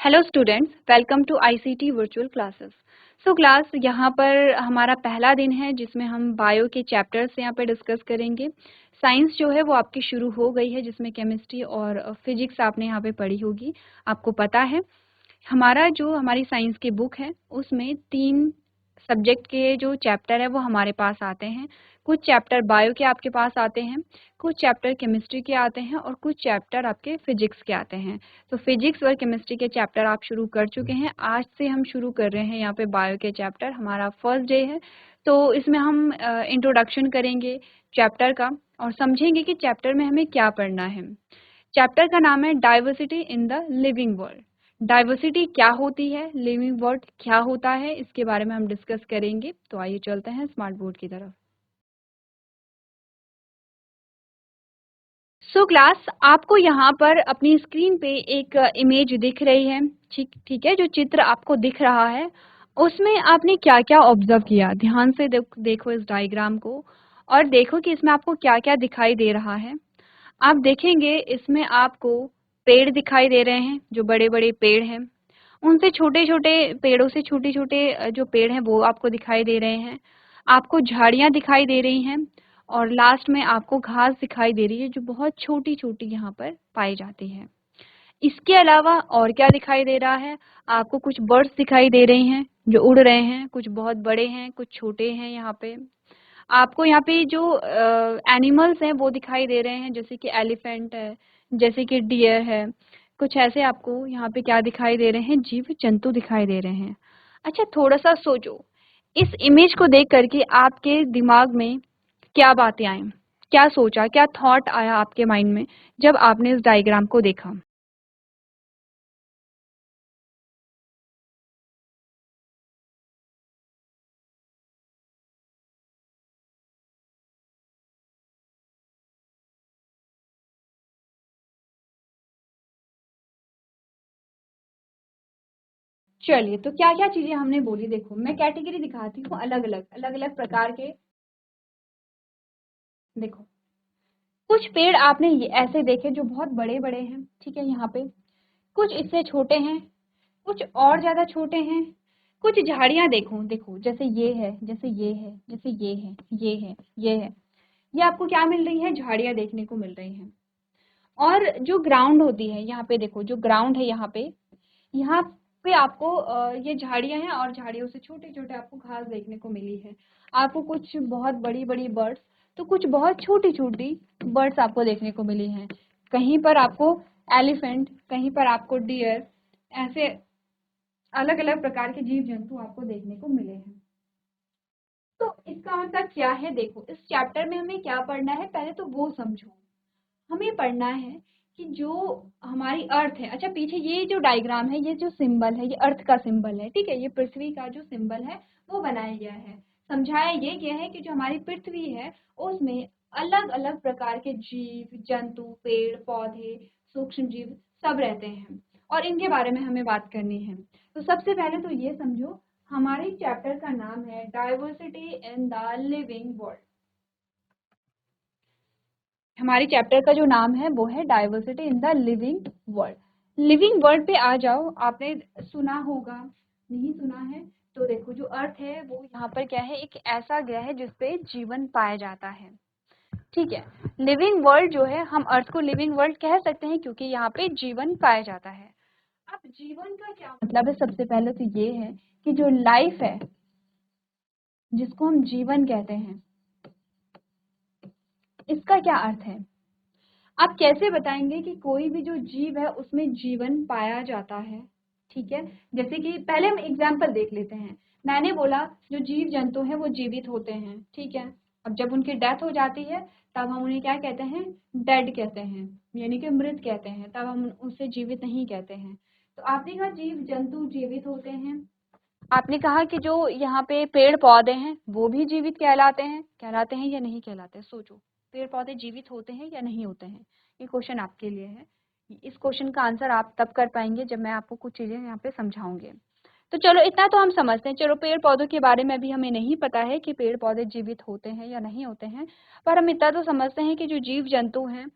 Hello students, welcome to ICT virtual classes. So class यहाँ पर हमारा पहला दिन है जिसमें हम बायो के चैप्टर्स यहाँ पे डिस्कस करेंगे। साइंस जो है वो आपकी शुरू हो गई है, जिसमें केमिस्ट्री और फिजिक्स आपने यहाँ पे पढ़ी होगी। आपको पता है हमारी साइंस की बुक है उसमें 3 सब्जेक्ट के जो चैप्टर है वो हमारे पास आते हैं। कुछ चैप्टर बायो के आपके पास आते हैं, कुछ चैप्टर केमिस्ट्री के आते हैं और कुछ चैप्टर आपके फिजिक्स के आते हैं। तो फिजिक्स और केमिस्ट्री के चैप्टर आप शुरू कर चुके हैं। आज से हम शुरू कर रहे हैं यहाँ पे बायो के चैप्टर। हमारा फर्स्ट डे है, तो इसमें हम इंट्रोडक्शन करेंगे चैप्टर का और समझेंगे कि चैप्टर में हमें क्या पढ़ना है। चैप्टर का नाम है diversity in the living world. Diversity क्या होती है, लिविंग वर्ल्ड क्या होता है, इसके बारे में हम डिस्कस करेंगे। तो आइए चलते हैं स्मार्ट बोर्ड की तरफ। सो क्लास, आपको यहाँ पर अपनी स्क्रीन पे एक इमेज दिख रही है। ठीक है, जो चित्र आपको दिख रहा है उसमें आपने क्या क्या ऑब्जर्व किया, ध्यान से देखो इस डायग्राम को और देखो कि इसमें आपको क्या क्या दिखाई दे रहा है। आप देखेंगे इसमें आपको पेड़ दिखाई दे रहे हैं, जो बड़े बड़े पेड़ हैं। उनसे छोटे छोटे पेड़ों से छोटे छोटे जो पेड़ हैं वो आपको दिखाई दे रहे हैं। आपको झाड़ियाँ दिखाई दे रही हैं और लास्ट में आपको घास दिखाई दे रही है, जो बहुत छोटी छोटी यहाँ पर पाई जाती है। इसके अलावा और क्या दिखाई दे रहा है, आपको कुछ बर्ड्स दिखाई दे रही हैं जो उड़ रहे हैं। कुछ बहुत बड़े हैं, कुछ छोटे हैं। यहाँ पे आपको यहाँ पे जो एनिमल्स हैं वो दिखाई दे रहे हैं, जैसे कि एलिफेंट है, जैसे कि डियर है। कुछ ऐसे आपको यहाँ पे क्या दिखाई दे रहे हैं, जीव जंतु दिखाई दे रहे हैं। अच्छा, थोड़ा सा सोचो, इस इमेज को देख करके आपके दिमाग में क्या बातें आई, क्या सोचा, क्या थॉट आया आपके माइंड में जब आपने इस डायग्राम को देखा। चलिए, तो क्या क्या चीजें हमने बोली, देखो मैं कैटेगरी दिखाती हूँ अलग अलग प्रकार के। देखो, कुछ पेड़ आपने ये ऐसे देखे जो बहुत बड़े बड़े हैं, ठीक है, यहाँ पे कुछ इससे छोटे हैं, कुछ और ज्यादा छोटे हैं। कुछ झाड़ियां देखो, देखो जैसे ये है, जैसे ये है, जैसे ये है, ये है, ये है। ये आपको क्या मिल रही है, झाड़ियां देखने को मिल रही हैं। और जो ग्राउंड होती है, यहाँ पे देखो जो ग्राउंड है, यहाँ पे आपको ये झाड़ियां हैं और झाड़ियों से छोटे छोटे आपको घास देखने को मिली है। आपको कुछ बहुत बड़ी बड़ी बर्ड्स, तो कुछ बहुत छोटी छोटी बर्ड्स आपको देखने को मिली हैं। कहीं पर आपको एलिफेंट, कहीं पर आपको डियर, ऐसे अलग अलग प्रकार के जीव जंतु आपको देखने को मिले हैं। तो इसका मतलब क्या है, देखो इस चैप्टर में हमें क्या पढ़ना है, पहले तो वो समझो। हमें पढ़ना है कि जो हमारी अर्थ है, अच्छा पीछे ये जो डायग्राम है, ये जो सिंबल है, ये अर्थ का सिंबल है, ठीक है, ये पृथ्वी का जो सिंबल है वो बनाया गया है। समझाया ये गया है कि जो हमारी पृथ्वी है उसमें अलग अलग प्रकार के जीव जंतु, पेड़ पौधे, सूक्ष्म जीव सब रहते हैं और इनके बारे में हमें बात करनी है। तो सबसे पहले तो ये समझो, हमारे चैप्टर का नाम है diversity in the living world. हमारी चैप्टर का जो नाम है वो है diversity in the living world. Living world पे आ जाओ, आपने सुना होगा, नहीं सुना है तो देखो, जो अर्थ है वो यहाँ पर क्या है, एक ऐसा ग्रह है जिसपे जीवन पाया जाता है, ठीक है। लिविंग वर्ल्ड जो है, हम अर्थ को लिविंग वर्ल्ड कह सकते हैं क्योंकि यहाँ पे जीवन पाया जाता है। अब जीवन का क्या मतलब है, सबसे पहले तो ये है कि जो लाइफ है, जिसको हम जीवन कहते हैं, इसका क्या अर्थ है। आप कैसे बताएंगे कि कोई भी जो जीव है उसमें जीवन पाया जाता है, ठीक है। जैसे कि पहले हम एग्जाम्पल देख लेते हैं। मैंने बोला जो जीव जंतु हैं वो जीवित होते हैं, ठीक है। अब जब उनकी डेथ हो जाती है तब हम उन्हें क्या कहते हैं, डेड कहते हैं, यानी कि मृत कहते हैं, तब हम उसे जीवित नहीं कहते हैं। तो आपने कहा जीव जंतु जीवित होते हैं, आपने कहा कि जो यहाँ पे पेड़ पौधे हैं वो भी जीवित कहलाते हैं या नहीं कहलाते, सोचो। पेड़ पौधे जीवित होते हैं या नहीं होते हैं, ये क्वेश्चन आपके लिए है। इस क्वेश्चन का आंसर आप तब कर पाएंगे जब मैं आपको कुछ चीजें यहाँ पे समझाऊंगी। तो चलो इतना तो हम समझते हैं। चलो, पेड़ पौधों के बारे में भी हमें नहीं पता है कि पेड़ पौधे जीवित होते हैं या नहीं होते हैं, पर हम इतना तो समझते हैं कि जो जीव जंतु हैं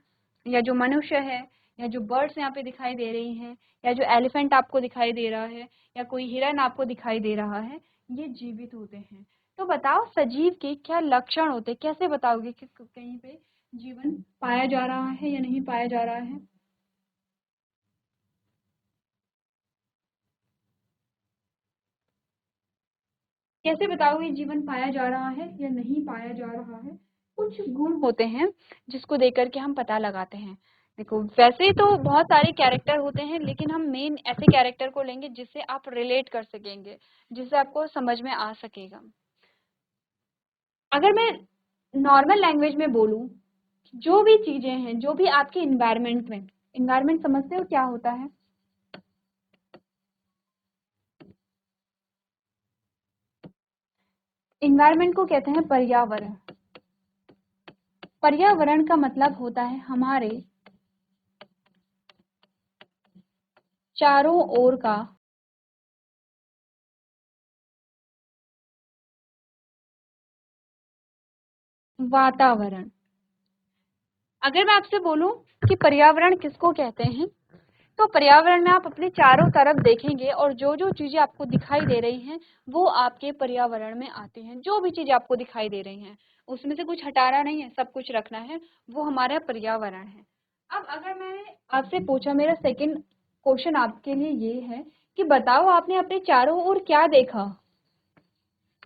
या जो मनुष्य है या जो बर्ड्स यहाँ पे दिखाई दे रही हैं, या जो एलिफेंट आपको दिखाई दे रहा है, या कोई हिरन आपको दिखाई दे रहा है, ये जीवित होते हैं। तो बताओ सजीव के क्या लक्षण होते हैं, कैसे बताओगे कि कहीं पे जीवन पाया जा रहा है या नहीं पाया जा रहा है? कैसे बताओगे जीवन पाया जा रहा है या नहीं पाया जा रहा है? कुछ गुण होते हैं जिसको देख कर के हम पता लगाते हैं। देखो वैसे तो बहुत सारे कैरेक्टर होते हैं, लेकिन हम मेन ऐसे कैरेक्टर को लेंगे जिससे आप रिलेट कर सकेंगे, जिससे आपको समझ में आ सकेगा। अगर मैं नॉर्मल लैंग्वेज में बोलूं, जो भी चीजें हैं, जो भी आपके इन्वायरमेंट में, इन्वायरमेंट समझते हो क्या होता है? इन्वायरमेंट को कहते हैं पर्यावरण। पर्यावरण का मतलब होता है हमारे चारों ओर का वातावरण। अगर मैं आपसे बोलूं कि पर्यावरण किसको कहते हैं, तो पर्यावरण में आप अपने चारों तरफ देखेंगे और जो जो चीजें आपको दिखाई दे रही हैं वो आपके पर्यावरण में आती हैं। जो भी चीजें आपको दिखाई दे रही हैं उसमें से कुछ हटाना नहीं है, सब कुछ रखना है, वो हमारा पर्यावरण है। अब अगर मैंने आपसे पूछा, मेरा सेकंड क्वेश्चन आपके लिए ये है कि बताओ आपने अपने चारों ओर क्या देखा?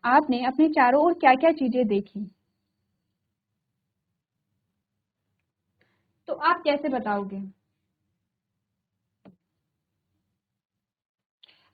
आपने अपने चारों ओर क्या क्या चीजें देखी? तो आप कैसे बताओगे?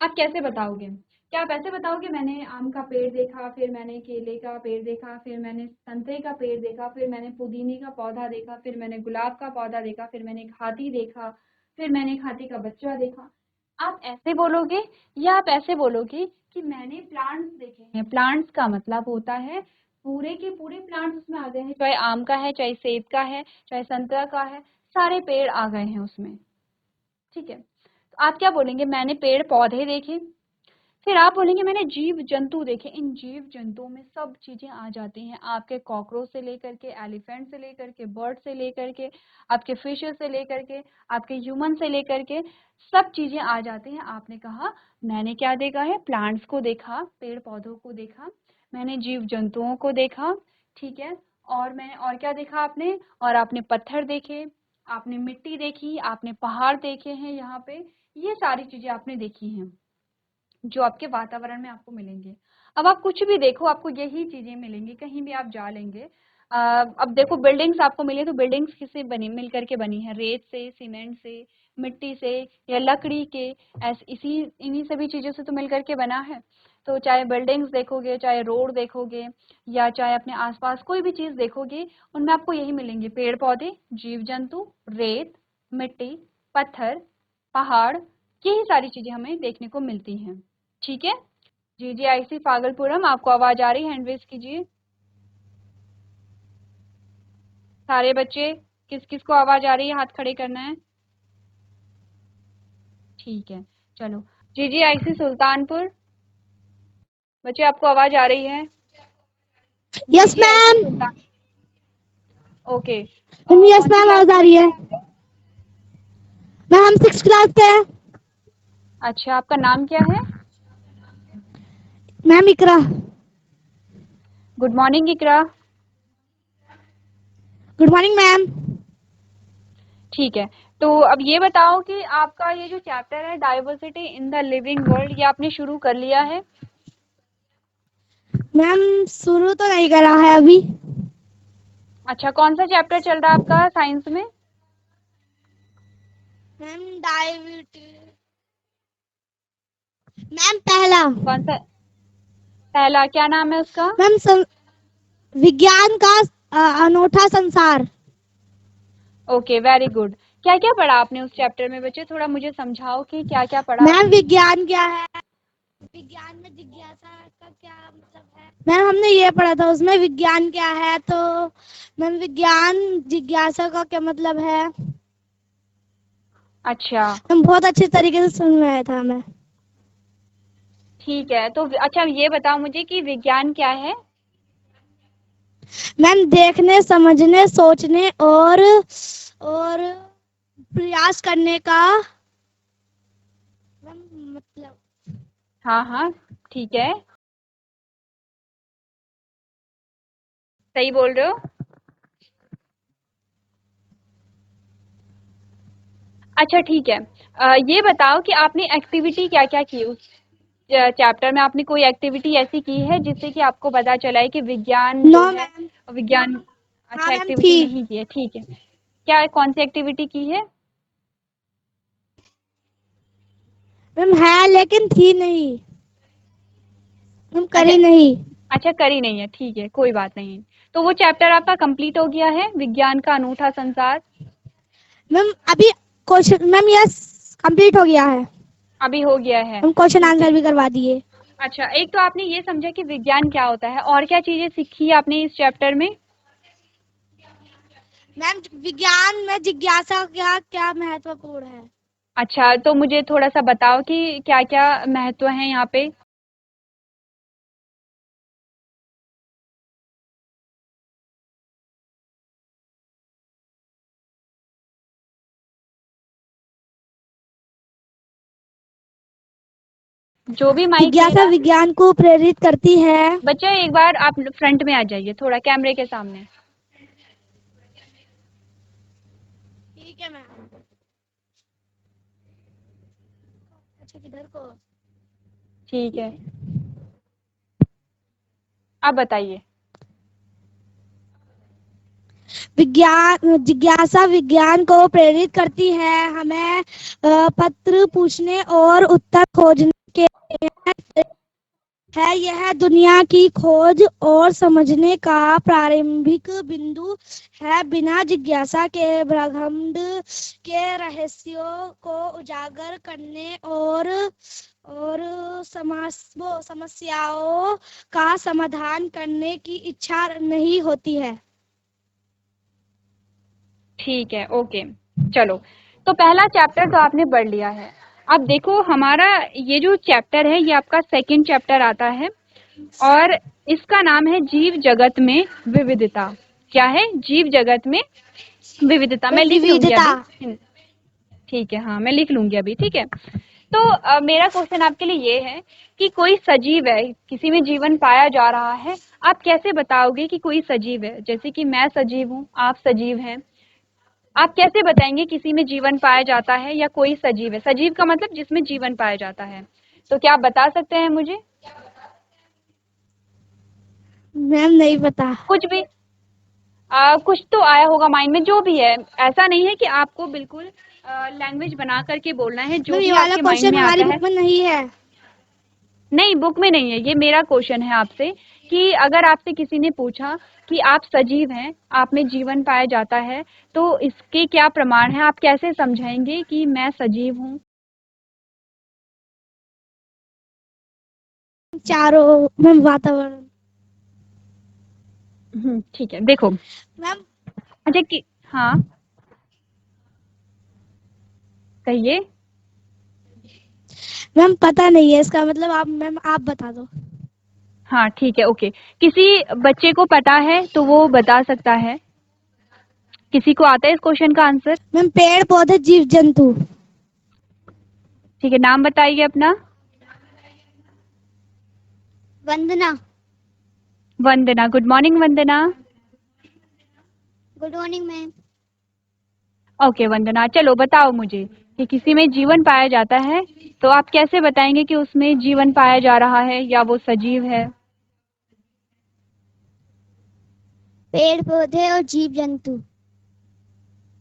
आप कैसे बताओगे? क्या आप ऐसे बताओगे मैंने आम का पेड़ देखा, फिर मैंने केले का पेड़ देखा, फिर मैंने संतरे का पेड़ देखा, फिर मैंने पुदीने का पौधा देखा, फिर मैंने गुलाब का पौधा देखा, फिर मैंने एक हाथी देखा, फिर मैंने एक हाथी का बच्चा देखा? आप ऐसे बोलोगे या आप ऐसे बोलोगे कि मैंने प्लांट्स देखे हैं? प्लांट्स का मतलब होता है पूरे के पूरे प्लांट्स उसमें आ गए हैं, चाहे आम का है, चाहे सेब का है, चाहे संतरा का है, सारे पेड़ आ गए हैं उसमें। ठीक है, तो आप क्या बोलेंगे? मैंने पेड़ पौधे देखे। फिर आप बोलेंगे मैंने जीव जंतु देखे। इन जीव जंतुओं में सब चीजें आ जाती हैं, आपके कॉकरोच से लेकर के एलिफेंट से लेकर के बर्ड से लेकर के आपके फिशेस से लेकर के आपके ह्यूमन से लेकर के सब चीजें आ जाती हैं। आपने कहा मैंने क्या देखा है? प्लांट्स को देखा, पेड़ पौधों को देखा, मैंने जीव जंतुओं को देखा। ठीक है, और मैंने और क्या देखा आपने? और आपने पत्थर देखे, आपने मिट्टी देखी, आपने पहाड़ देखे हैं यहाँ पे, ये सारी चीजें आपने देखी हैं जो आपके वातावरण में आपको मिलेंगे। अब आप कुछ भी देखो आपको यही चीजें मिलेंगी, कहीं भी आप जा लेंगे। अब देखो बिल्डिंग्स आपको मिले तो बिल्डिंग्स किससे बनी, मिल करके बनी है? रेत से, सीमेंट से, मिट्टी से, या लकड़ी के, ऐसे इसी इन्हीं सभी चीजों से तो मिल करके बना है। तो चाहे बिल्डिंग्स देखोगे, चाहे रोड देखोगे, या चाहे अपने आसपास कोई भी चीज देखोगे, उनमें आपको यही मिलेंगे, पेड़ पौधे, जीव जंतु, रेत, मिट्टी, पत्थर, पहाड़, यही सारी चीजें हमें देखने को मिलती हैं। ठीक है, GGIC फागलपुरम, आपको आवाज आ रही है? हैंड रेज कीजिए सारे बच्चे। किस किस को आवाज आ रही है? हाथ खड़े करना है। ठीक है, चलो। GGIC सुल्तानपुर, बच्चे आपको आवाज आ रही है? Yes GGIC ma'am. Sultan, okay. Yes कौन सी मैम, क्लास आवाज में आ रही बच्चे है। हैं आपके? मैम हम 6th क्लास के हैं। अच्छा, आपका नाम क्या है? Ma'am Iqra. Good morning Iqra. Good morning ma'am. ठीक है, तो अब ये बताओ कि आपका ये जो चैप्टर है diversity in the living world, ये आपने शुरू कर लिया है? मैम शुरू तो नहीं करा है अभी। अच्छा, कौन सा चैप्टर चल रहा है आपका साइंस में? मैम डायबिटी मैम पहला। कौन सा? पहला, क्या नाम है उसका? मैम विज्ञान का अनूठा संसार। Okay, very good. क्या क्या पढ़ा आपने उस चैप्टर में बच्चे? थोड़ा मुझे समझाओ कि क्या क्या पढ़ा मैम आपने? विज्ञान क्या है, विज्ञान में जिज्ञासा का क्या मतलब है। मैम हमने ये पढ़ा था उसमें विज्ञान क्या है, तो मैम विज्ञान जिज्ञासा का क्या मतलब है। अच्छा, मैम बहुत अच्छे तरीके से समझ में आया था हमें। ठीक है, तो अच्छा ये बताओ मुझे कि विज्ञान क्या है? मैम देखने, समझने, सोचने और प्रयास करने का मैम मतलब हाँ हाँ, ठीक है, सही बोल रहे हो। अच्छा ठीक है, ये बताओ कि आपने एक्टिविटी क्या क्या की उस चैप्टर में। आपने कोई एक्टिविटी ऐसी की है जिससे कि आपको पता चला है कि विज्ञान नो जो है, मैम। विज्ञान। हाँ अच्छा, मैम थी। एक्टिविटी नहीं की है, ठीक है। क्या, कौन सी एक्टिविटी की है? मैम है लेकिन थी नहीं, मैम अच्छा करी नहीं। अच्छा, करी नहीं है, ठीक है, कोई बात नहीं। तो वो चैप्टर आपका कंप्लीट हो गया है, विज्ञान का अनूठा संसार। मैम अभी क्वेश्चन मैम यस कंप्लीट हो गया है। अभी हो गया है, हम क्वेश्चन ठीक है। आंसर भी करवा दिए। अच्छा, एक तो आपने ये समझा कि विज्ञान क्या होता है, और क्या चीजें सीखी आपने इस चैप्टर में? मैम विज्ञान में जिज्ञासा क्या क्या महत्वपूर्ण है। अच्छा, तो मुझे थोड़ा सा बताओ कि क्या क्या महत्व है यहाँ पे। जो भी माइक ले जिज्ञासा रहा है। विज्ञान को प्रेरित करती है। बच्चे एक बार आप फ्रंट में आ जाइए, थोड़ा कैमरे के सामने। ठीक है मैम। अच्छा किधर को। ठीक है, आप बताइए। विज्ञान जिज्ञासा विज्ञान को प्रेरित करती है हमें पत्र पूछने और उत्तर खोजने के लिए है। यह दुनिया की खोज और समझने का प्रारंभिक बिंदु है। बिना जिज्ञासा के ब्रह्मांड के रहस्यों को उजागर करने और समस्याओं का समाधान करने की इच्छा नहीं होती है। ठीक है, ओके, चलो। तो पहला चैप्टर तो आपने पढ़ लिया है। अब देखो, हमारा ये जो चैप्टर है, ये आपका सेकंड चैप्टर आता है, और इसका नाम है जीव जगत में विविधता। क्या है? जीव जगत में विविधता। मैं लिख लूंगी विविधता। अभी। ठीक है, हाँ, मैं लिख लूंगी अभी, ठीक है। तो मेरा क्वेश्चन आपके लिए ये है कि कोई सजीव है, किसी में जीवन पाया जा रहा है, आप कैसे बताओगे कि कोई सजीव है? जैसे कि मैं सजीव हूँ, आप सजीव हैं, आप कैसे बताएंगे किसी में जीवन पाया जाता है या कोई सजीव है? सजीव का मतलब जिसमें जीवन पाया जाता है। तो क्या आप बता सकते हैं मुझे? मैम नहीं पता। कुछ भी, कुछ तो आया होगा माइंड में, जो भी है। ऐसा नहीं है कि आपको बिल्कुल लैंग्वेज बना करके बोलना है, जो मैम ये भी वाला आपके माइंड क्वेश्चन में हमारी आता है। बुक में नहीं है। नहीं, बुक में नहीं है, ये मेरा क्वेश्चन है आपसे, कि अगर आपसे किसी ने पूछा कि आप सजीव हैं, आप में जीवन पाया जाता है, तो इसके क्या प्रमाण हैं? आप कैसे समझाएंगे कि मैं सजीव हूँ? चारों मैम वातावरण। ठीक है, देखो। मैम अच्छा कि, हाँ, कहिए। मैम पता नहीं है इसका मतलब, आप मैम आप बता दो। हाँ ठीक है, ओके। किसी बच्चे को पता है तो वो बता सकता है। किसी को आता है इस क्वेश्चन का आंसर? मैम पेड़ पौधे जीव जंतु। ठीक है, नाम बताइए अपना। Vandana. Vandana, good morning Vandana. Good morning ma'am. Okay Vandana, चलो बताओ मुझे कि किसी में जीवन पाया जाता है, तो आप कैसे बताएंगे कि उसमें जीवन पाया जा रहा है या वो सजीव है? पेड़ पौधे और जीव जंतु।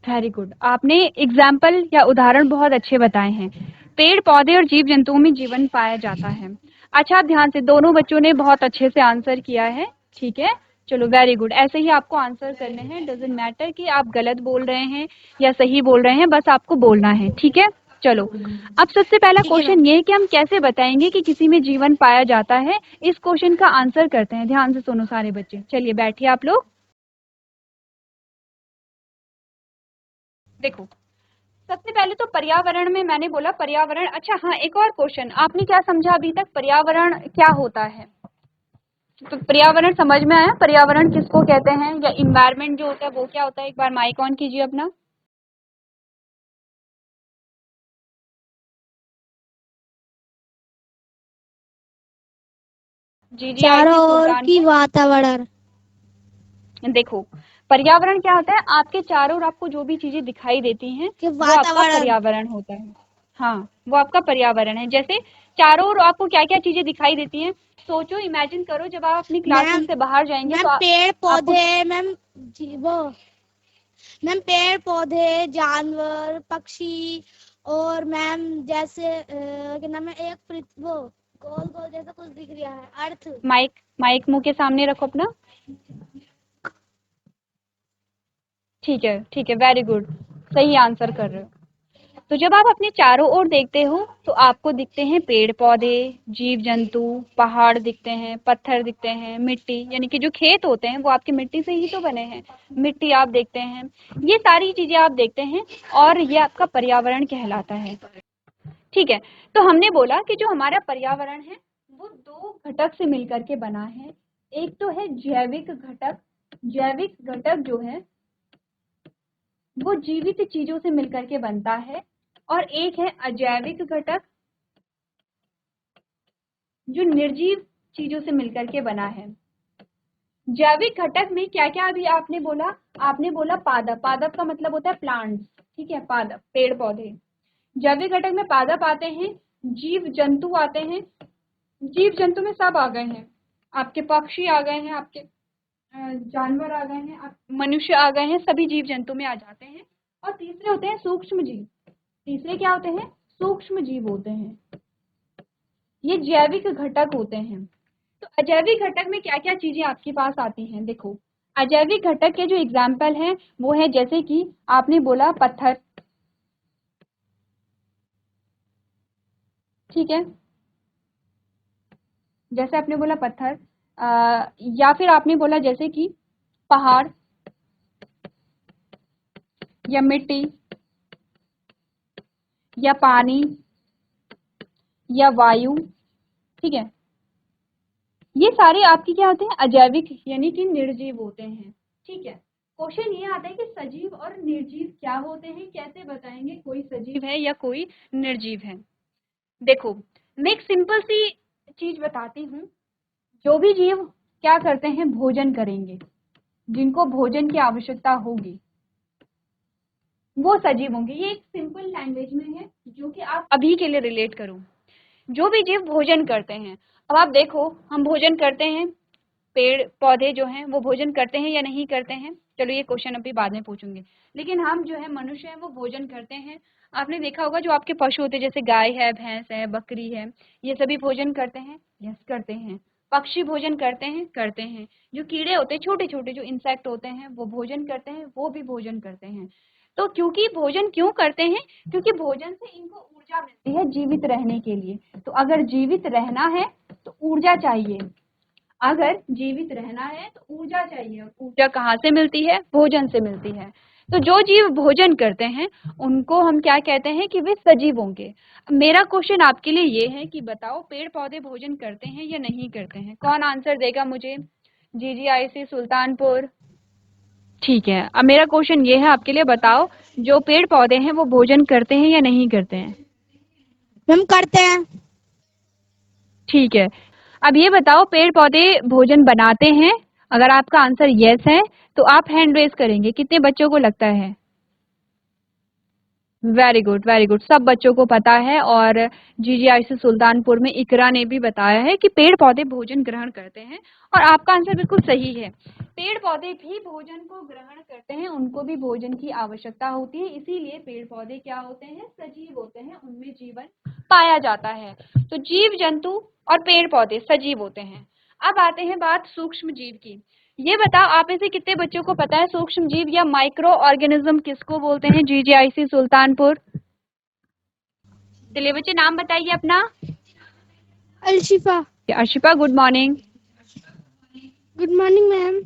वेरी गुड, आपने एग्जाम्पल या उदाहरण बहुत अच्छे बताए हैं। पेड़ पौधे और जीव जंतुओं में जीवन पाया जाता है। अच्छा, आप ध्यान से, दोनों बच्चों ने बहुत अच्छे से आंसर किया है, ठीक है। चलो, वेरी गुड, ऐसे ही आपको आंसर करने हैं। डजेंट मैटर कि आप गलत बोल रहे हैं या सही बोल रहे हैं, बस आपको बोलना है, ठीक है। चलो, अब सबसे पहला ठीक है मैम। क्वेश्चन ये है कि हम कैसे बताएंगे कि किसी में जीवन पाया जाता है। इस क्वेश्चन का आंसर करते हैं। ध्यान से सुनो सारे बच्चे, चलिए बैठिए आप लोग। देखो, सबसे पहले तो पर्यावरण में मैंने बोला पर्यावरण। अच्छा हाँ, एक और क्वेश्चन, आपने क्या समझा अभी तक? पर्यावरण क्या होता है? तो पर्यावरण समझ में आया? पर्यावरण किसको कहते हैं, या इन्वायरमेंट जो होता है वो क्या होता है? एक बार माइक ऑन कीजिए अपना। चारों GGIC ओर की सुल्तानपुर। वातावरण। देखो, पर्यावरण क्या होता है? आपके चारों ओर आपको जो भी चीजें दिखाई देती हैं के वो आपका वातावरण। पर्यावरण होता है। हाँ, वो आपका पर्यावरण है। जैसे चारों ओर आपको क्या क्या चीजें दिखाई देती हैं? सोचो, इमेजिन करो, जब आप अपनी क्लासरूम मैम से बाहर जाएंगे मैम तो पेड़ आपको पौधे मैम जी वो मैम पेड़ पौधे जानवर पक्षी और मैम जैसे क्या नाम है एक वो गोल गोल जैसा कुछ दिख रहा है अर्थ। माइक माइक मुंह के सामने रखो अपना। ठीक है, वेरी गुड, सही आंसर कर रहे हो। तो जब आप अपने चारों ओर देखते हो तो आपको दिखते हैं पेड़ पौधे, जीव जंतु, पहाड़ दिखते हैं, पत्थर दिखते हैं, मिट्टी, यानी कि जो खेत होते हैं वो आपकी मिट्टी से ही तो बने हैं, मिट्टी आप देखते हैं। ये सारी चीजें आप देखते हैं और ये आपका पर्यावरण कहलाता है। ठीक है, तो हमने बोला कि जो हमारा पर्यावरण है वो दो घटक से मिलकर के बना है। एक तो है जैविक घटक। जैविक घटक जो है वो जीवित चीजों से मिलकर के बनता है, और एक है अजैविक घटक जो निर्जीव चीजों से मिलकर के बना है। जैविक घटक में क्या क्या अभी आपने बोला? आपने बोला पादप। पादप का मतलब होता है प्लांट्स, ठीक है, पादप पेड़ पौधे। जैविक घटक में पादप आते हैं, जीव जंतु आते हैं। जीव जंतु में सब आ गए हैं, आपके पक्षी आ गए हैं, आपके जानवर आ गए हैं, आप मनुष्य आ गए हैं, सभी जीव जंतु में आ जाते हैं। और तीसरे होते हैं सूक्ष्म जीव। तीसरे क्या होते हैं? सूक्ष्म जीव होते हैं। ये जैविक घटक होते हैं। तो अजैविक घटक में क्या क्या चीजें आपके पास आती हैं? देखो, अजैविक घटक के जो एग्जाम्पल हैं वो है, जैसे कि आपने बोला पत्थर, ठीक है, जैसे आपने बोला पत्थर, या फिर आपने बोला जैसे कि पहाड़ या मिट्टी या पानी या वायु, ठीक है, ये सारे आपके क्या होते हैं? अजैविक, यानी कि निर्जीव होते हैं। ठीक है, क्वेश्चन ये आता है कि सजीव और निर्जीव क्या होते हैं, कैसे बताएंगे कोई सजीव है या कोई निर्जीव है? देखो, मैं एक सिंपल सी चीज बताती हूँ। जो भी जीव क्या करते हैं? भोजन करेंगे, जिनको भोजन की आवश्यकता होगी वो सजीव होंगे। ये एक सिंपल लैंग्वेज में है जो कि आप अभी के लिए रिलेट करो। जो भी जीव भोजन करते हैं, अब आप देखो, हम भोजन करते हैं, पेड़ पौधे जो हैं वो भोजन करते हैं या नहीं करते हैं? चलो ये क्वेश्चन अभी बाद में पूछूंगी, लेकिन हम जो है मनुष्य हैं वो भोजन करते हैं। आपने देखा होगा जो आपके पशु होते हैं, जैसे गाय है, भैंस है, बकरी है, ये सभी भोजन करते हैं। यस, करते हैं। पक्षी भोजन करते हैं, करते हैं। जो कीड़े होते हैं, छोटे छोटे जो इंसेक्ट होते हैं, वो भोजन करते हैं, वो भी भोजन करते हैं। तो क्योंकि भोजन क्यों करते हैं? क्योंकि भोजन से इनको ऊर्जा मिलती है जीवित रहने के लिए। तो अगर जीवित रहना है तो ऊर्जा चाहिए। अगर जीवित रहना है तो ऊर्जा चाहिए। ऊर्जा कहाँ से मिलती है? भोजन से मिलती है। तो जो जीव भोजन करते हैं उनको हम क्या कहते हैं? कि वे सजीव होंगे। मेरा क्वेश्चन आपके लिए ये है कि बताओ, पेड़ पौधे भोजन करते हैं या नहीं करते हैं? कौन आंसर देगा मुझे? GGIC सुल्तानपुर। ठीक है, अब मेरा क्वेश्चन ये है आपके लिए, बताओ, जो पेड़ पौधे हैं वो भोजन करते हैं या नहीं करते हैं? हम करते हैं। ठीक है, अब ये बताओ, पेड़ पौधे भोजन बनाते हैं? अगर आपका आंसर यस है तो आप हैंड रेज करेंगे। कितने बच्चों को लगता है? वेरी गुड, वेरी गुड, सब बच्चों को पता है। और GGIC सुल्तानपुर में इकरा ने भी बताया है कि पेड़ पौधे भोजन ग्रहण करते हैं, और आपका आंसर बिल्कुल सही है। पेड़ पौधे भी भोजन को ग्रहण करते हैं, उनको भी भोजन की आवश्यकता होती है, इसीलिए पेड़ पौधे क्या होते हैं? सजीव होते हैं, उनमें जीवन पाया जाता है। तो जीव जंतु और पेड़ पौधे सजीव होते हैं। अब आते हैं बात सूक्ष्म जीव की। ये बताओ, आप में से कितने बच्चों को पता है सूक्ष्म जीव या माइक्रो ऑर्गेनिज्म किसको बोलते हैं? GGIC सुल्तानपुर। चलिए बच्चे, नाम बताइए अपना। Alshifa. Arshipa, good morning. Good morning ma'am.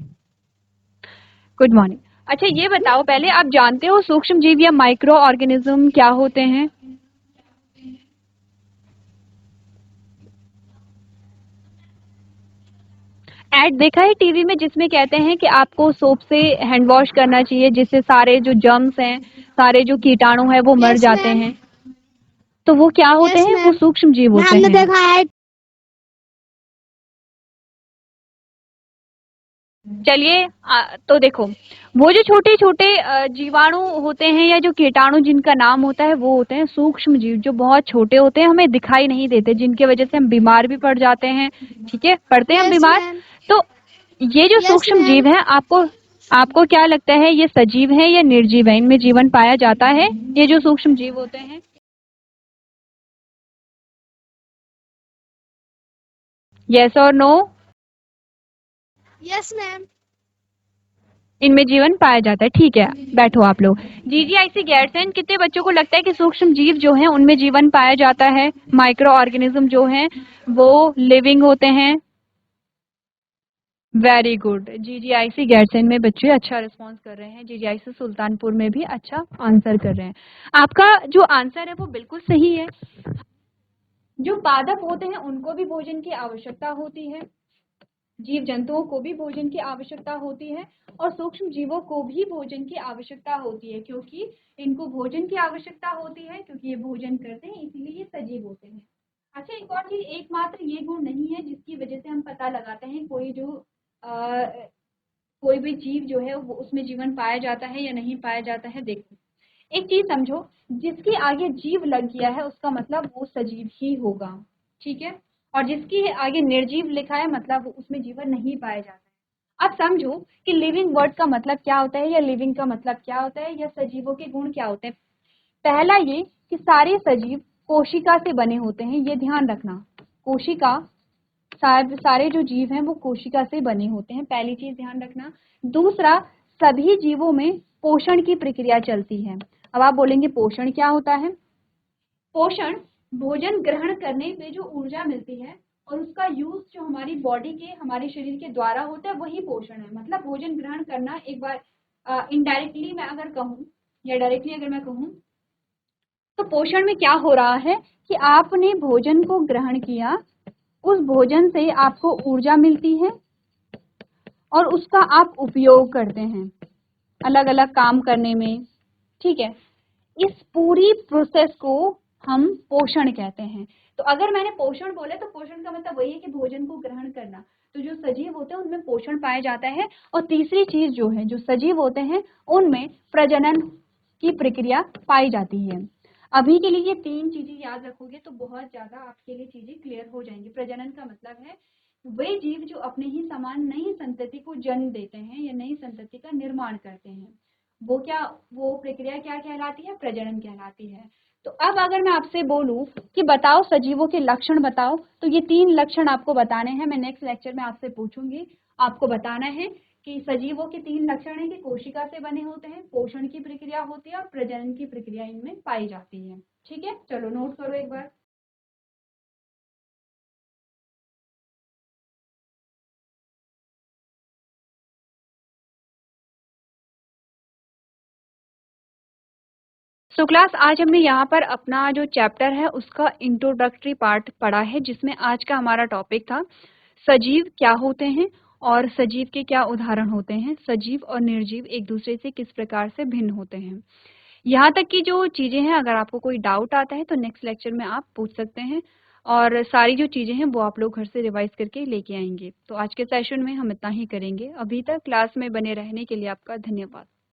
Good morning. अच्छा, ये बताओ, पहले आप जानते हो सूक्ष्म जीव या माइक्रो ऑर्गेनिज्म क्या होते हैं? एड देखा है टीवी में जिसमें कहते हैं कि आपको सोप से हैंड वॉश करना चाहिए, जिससे सारे जो जर्म्स हैं, सारे जो कीटाणु हैं वो मर यस जाते मैम। हैं। तो वो क्या होते यस हैं? वो मैम। सूक्ष्म जीव मैम होते हमने हैं। देखा है चलिए तो देखो, वो जो छोटे छोटे जीवाणु होते हैं या जो कीटाणु जिनका नाम होता है वो होते हैं सूक्ष्म जीव, जो बहुत छोटे होते हैं, हमें दिखाई नहीं देते, जिनकी वजह से हम बीमार भी पड़ जाते हैं। ठीक है, पड़ते हैं हम यस बीमार। मैम। तो ये जो यस सूक्ष्म मैम। जीव है, आपको आपको क्या लगता है, ये सजीव है या निर्जीव है? इनमें जीवन पाया जाता है, ये जो सूक्ष्म जीव होते हैं? यस और नो? Yes ma'am. इनमें जीवन पाया जाता है। ठीक है, बैठो आप लोग। जीजीआईसी गैरसैंण, कितने बच्चों को लगता है कि सूक्ष्म जीव जो हैं उनमें जीवन पाया जाता है? माइक्रो ऑर्गेनिज्म जो हैं वो लिविंग होते हैं। वेरी गुड, जीजीआईसी गैरसैंण में बच्चे अच्छा रिस्पॉन्स कर रहे हैं, जीजीआईसी सुल्तानपुर में भी अच्छा आंसर कर रहे हैं। आपका जो आंसर है वो बिल्कुल सही है। जो पादप होते हैं उनको भी भोजन की आवश्यकता होती है, जीव जंतुओं को भी भोजन की आवश्यकता होती है, और सूक्ष्म जीवों को भी भोजन की आवश्यकता होती है, क्योंकि इनको भोजन की आवश्यकता होती है, क्योंकि ये भोजन करते हैं, इसीलिए ये सजीव होते हैं। अच्छा, एक और चीज, एकमात्र ये गुण नहीं है जिसकी वजह से हम पता लगाते हैं कोई जो कोई भी जीव जो है वो उसमें जीवन पाया जाता है या नहीं पाया जाता है। देखो, एक चीज समझो, जिसके आगे जीव लग गया है उसका मतलब वो सजीव ही होगा। ठीक है, और जिसकी आगे निर्जीव लिखा है मतलब उसमें जीवन नहीं पाया जाता है। अब समझो कि लिविंग वर्ड का मतलब क्या होता है, या लिविंग का मतलब क्या होता है, या सजीवों के गुण क्या होते हैं। पहला ये कि सारे सजीव कोशिका से बने होते हैं, ये ध्यान रखना। कोशिका, सारे जो जीव हैं वो कोशिका से बने होते हैं, पहली चीज ध्यान रखना। दूसरा, सभी जीवों में पोषण की प्रक्रिया चलती है। अब आप बोलेंगे पोषण क्या होता है? पोषण, भोजन ग्रहण करने पे जो ऊर्जा मिलती है और उसका यूज जो हमारी बॉडी के, हमारे शरीर के द्वारा होता है, वही पोषण है। मतलब भोजन ग्रहण करना, एक बार इनडायरेक्टली मैं अगर कहूँ या डायरेक्टली अगर मैं कहूँ, तो पोषण में क्या हो रहा है कि आपने भोजन को ग्रहण किया, उस भोजन से आपको ऊर्जा मिलती है और उसका आप उपयोग करते हैं अलग अलग काम करने में। ठीक है, इस पूरी प्रोसेस को हम पोषण कहते हैं। तो अगर मैंने पोषण बोले तो पोषण का मतलब वही है कि भोजन को ग्रहण करना। तो जो सजीव होते हैं उनमें पोषण पाया जाता है। और तीसरी चीज जो है, जो सजीव होते हैं उनमें प्रजनन की प्रक्रिया पाई जाती है। अभी के लिए ये तीन चीजें याद रखोगे तो बहुत ज्यादा आपके लिए चीजें क्लियर हो जाएंगी। प्रजनन का मतलब है वे जीव जो अपने ही समान नई संतति को जन्म देते हैं या नई संतति का निर्माण करते हैं, वो प्रक्रिया क्या कहलाती है? प्रजनन कहलाती है। तो अब अगर मैं आपसे बोलूं कि बताओ सजीवों के लक्षण बताओ, तो ये तीन लक्षण आपको बताने हैं। मैं नेक्स्ट लेक्चर में आपसे पूछूंगी, आपको बताना है कि सजीवों के तीन लक्षण हैं कि कोशिका से बने होते हैं, पोषण की प्रक्रिया होती है और प्रजनन की प्रक्रिया इनमें पाई जाती है। ठीक है, चलो नोट करो एक बार। सो क्लास, आज हमने यहाँ पर अपना जो चैप्टर है उसका इंट्रोडक्टरी पार्ट पढ़ा है, जिसमें आज का हमारा टॉपिक था सजीव क्या होते हैं और सजीव के क्या उदाहरण होते हैं, सजीव और निर्जीव एक दूसरे से किस प्रकार से भिन्न होते हैं। यहाँ तक की जो चीजें हैं, अगर आपको कोई डाउट आता है तो नेक्स्ट लेक्चर में आप पूछ सकते हैं, और सारी जो चीजें हैं वो आप लोग घर से रिवाइज करके लेके आएंगे। तो आज के सेशन में हम इतना ही करेंगे। अभी तक क्लास में बने रहने के लिए आपका धन्यवाद।